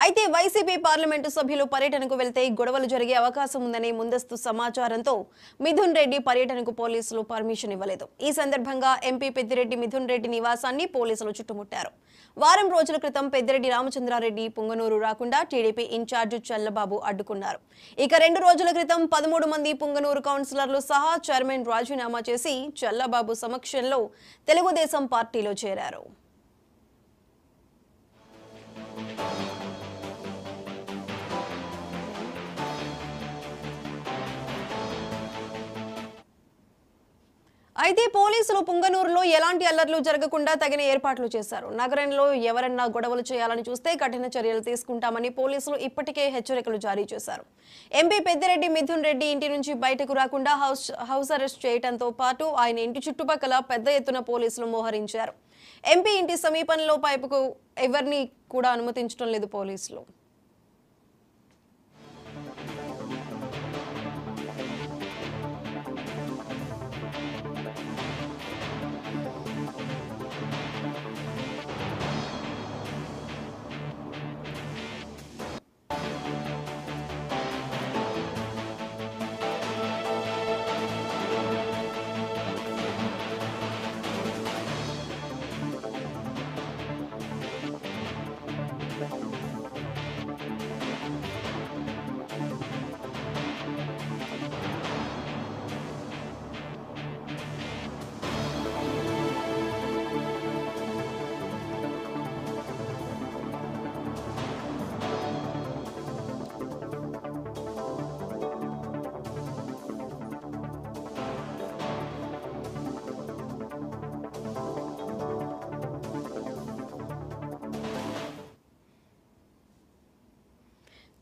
అయితే YCP parliament సభ్యులు పర్యటనకు వెళ్తే గొడవలు జరిగే అవకాశం ఉందనే ముందస్తు సమాచారంతో మిథున్ రెడ్డి పర్యటనకు పోలీసులు పర్మిషన్ ఇవ్వలేదు. ఈ సందర్భంగా ఎంపీ పెద్దిరెడ్డి మిథున్ రెడ్డి నివాసాన్ని పోలీసులు చుట్టుముట్టారు. వారం రోజుల క్రితం పెద్దిరెడ్డి రామచంద్రారెడ్డి పుంగనూరు రాకుండా టీడీపీ ఇన్ఛార్జ్ చల్లబాబు అడ్డుకున్నారు. ఇక 2 రోజుల క్రితం 13 మంది పుంగనూరు కౌన్సిలర్లు సహా చైర్మన్ రాజీనామా చేసి చల్లబాబు సమక్షంలో తెలుగుదేశం పార్టీలో చేరారు. అయితే పోలీసులు పుంగనూరులో ఎలాంటి అల్లర్లు జరగకుండా తగిన ఏర్పాట్లు చేశారు. నగరంలో ఎవరన్నా గొడవలు చేయాలని చూస్తే కఠిన చర్యలు తీసుకుంటామని పోలీసులు ఇప్పటికే హెచ్చరికలు జారీ చేశారు. ఎంపీ పెద్దిరెడ్డి మిథున్ రెడ్డి ఇంటి నుంచి బయటకు రాకుండా హౌస్ అరెస్ట్ చేయడంతో పాటు ఆయన ఇంటి చుట్టుపక్కల పెద్ద ఎత్తున పోలీసులు మోహరించారు. ఎంపీ ఇంటి సమీపంలో పైపుకు ఎవరిని కూడా అనుమతించడం లేదు పోలీసులు.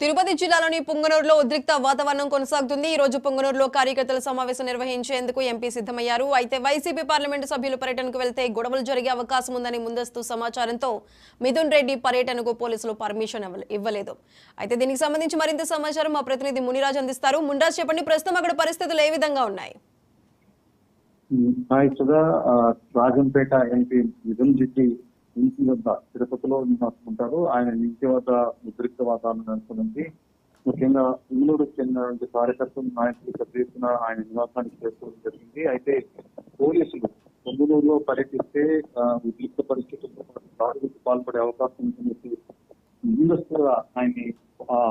తిరుపతి జిల్లాలోని పుంగనూరులో ఉద్రిక్త వాతావరణం కొనసాగుతుంది. ఈ రోజు పుంగనూరులో కార్యకర్తల సమావేశం నిర్వహించేందుకు ఎంపీ సిద్ధమయ్యారు. అయితే వైసీపీ పార్లమెంటు సభ్యులు పర్యటనకు వెళ్తే గొడవలు జరిగే అవకాశం ఉందని ముందస్తు సమాచారంతో మిథున్ రెడ్డి పర్యటనకు పోలీసులు పర్మిషన్ ఇవ్వలేదు. అయితే దీనికి సంబంధించి మరింత సమాచారం మా ప్రతినిధి మునిరాజ్ అందిస్తారు. మునిరాజ్, చెప్పండి, ప్రస్తుతం అక్కడ పరిస్థితులు ఏ విధంగా ఉన్నాయి? రాజంపేట ఎంపీ మిథున్ రెడ్డి ఇంటి వద్ద తిరుపతిలో నివాసుకుంటారు. ఆయన ఇంటి వద్ద ఉద్రిక్త వాతావరణం నెలకొంది. ముఖ్యంగా పుంగనూరుకు చెందినటువంటి కార్యకర్తలు, నాయకులు పెద్ద ఎత్తున ఆయన నివాసానికి చేరుకోవడం జరిగింది. అయితే పోలీసులు పుంగనూరులో పర్యటిస్తే ఉద్రిక్త పరిస్థితుల్లో దాడులకు పాల్పడే అవకాశం ఉందని చెప్పి ముందస్తుగా ఆయన్ని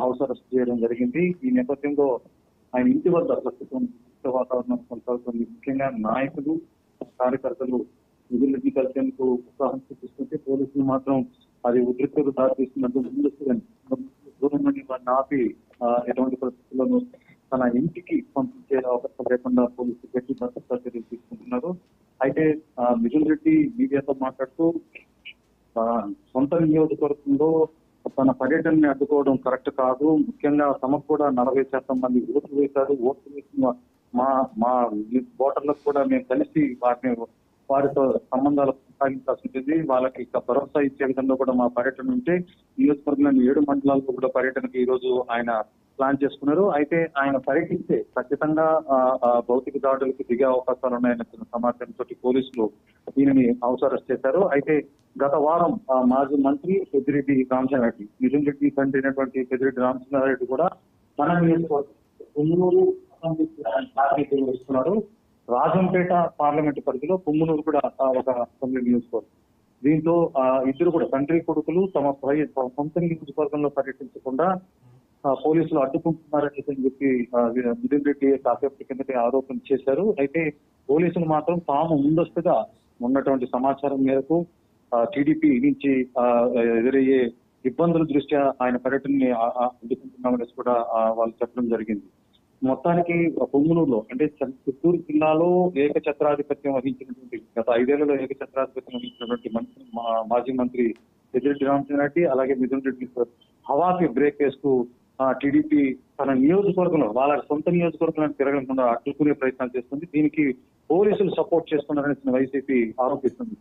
హౌస్ అరెస్ట్ చేయడం జరిగింది. ఈ నేపథ్యంలో ఆయన ఇంటి వద్ద ప్రస్తుతం ఉద్రిక్త వాతావరణం కొనసాగుతుంది. ముఖ్యంగా నాయకులు, కార్యకర్తలు మిథున్ రెడ్డి కలిసేందుకు ఉత్సాహం చూపిస్తుంటే పోలీసులు మాత్రం అది ఉద్రిక్తకు దారితీస్తున్నట్టు ముందస్తుగా దూరం నుండి వారిని ఆపి ఎటువంటి పరిస్థితులను తన ఇంటికి పంపించే అవకాశం లేకుండా పోలీసులు గట్టి భద్రతా చర్యలు తీసుకుంటున్నారు. అయితే మిథున్ రెడ్డి మీడియాతో మాట్లాడుతూ సొంత నియోజకవర్గంలో తన పర్యటనని అడ్డుకోవడం కరెక్ట్ కాదు. ముఖ్యంగా తమకు కూడా 40% మంది ఓట్లు వేశారు. ఓట్లు వేసిన మా ఓటర్లకు కూడా మేము కలిసి వారితో సంబంధాలు కొనసాగించాల్సి ఉంటుంది. వాళ్ళకి భరోసా ఇచ్చే విధంగా కూడా మా పర్యటన ఉంటే నియోజకవర్గంలోని 7 మండలాల్లో కూడా పర్యటనకి ఈ రోజు ఆయన ప్లాన్ చేసుకున్నారు. అయితే ఆయన పర్యటిస్తే ఖచ్చితంగా భౌతిక దాడులకు దిగే అవకాశాలు ఉన్నాయన్న సమాచారంతో పోలీసులు ఈయనని హౌస్ అరెస్ట్ చేశారు. అయితే గత వారం మాజీ మంత్రి పెద్దిరెడ్డి రామచంద్రారెడ్డి, మిథున్ రెడ్డి తండ్రి అయినటువంటి పెద్దిరెడ్డి రామచంద్రారెడ్డి కూడా తన నియోజకవర్గం పుంగనూరు నిర్వహిస్తున్నారు. రాజంపేట పార్లమెంటు పరిధిలో పుంగనూరు కూడా ఒక అసెంబ్లీ నియోజకవర్గం. దీంతో ఇద్దరు కూడా తండ్రి కొడుకులు తమ సొంత నియోజకవర్గంలో పర్యటించకుండా పోలీసులు అడ్డుకుంటున్నారని చెప్పి మిథున్ రెడ్డి కాసేపటి కిందటి ఆరోపణ చేశారు. అయితే పోలీసులు మాత్రం తాము ముందస్తుగా ఉన్నటువంటి సమాచారం మేరకు టీడీపీ నుంచి ఎదురయ్యే ఇబ్బందుల దృష్ట్యా ఆయన పర్యటనని అడ్డుకుంటున్నామనేసి కూడా వాళ్ళు చెప్పడం జరిగింది. మొత్తానికి పుంగనూరులో అంటే చిత్తూరు జిల్లాలో ఏకఛత్రాధిపత్యం వహించినటువంటి గత 5 ఏళ్లలో ఏకఛత్రాధిపత్యం వహించినటువంటి మాజీ మంత్రి పెద్దిరెడ్డి రామచంద్రారెడ్డి అలాగే మిథున్ రెడ్డి హవాకి బ్రేక్ వేస్తూ టీడీపీ తన నియోజకవర్గంలో వాళ్ళ సొంత నియోజకవర్గాలను తిరగకుండా అడ్డుకునే ప్రయత్నాలు చేస్తుంది. దీనికి పోలీసులు సపోర్ట్ చేస్తున్నారని వైసీపీ ఆరోపిస్తుంది.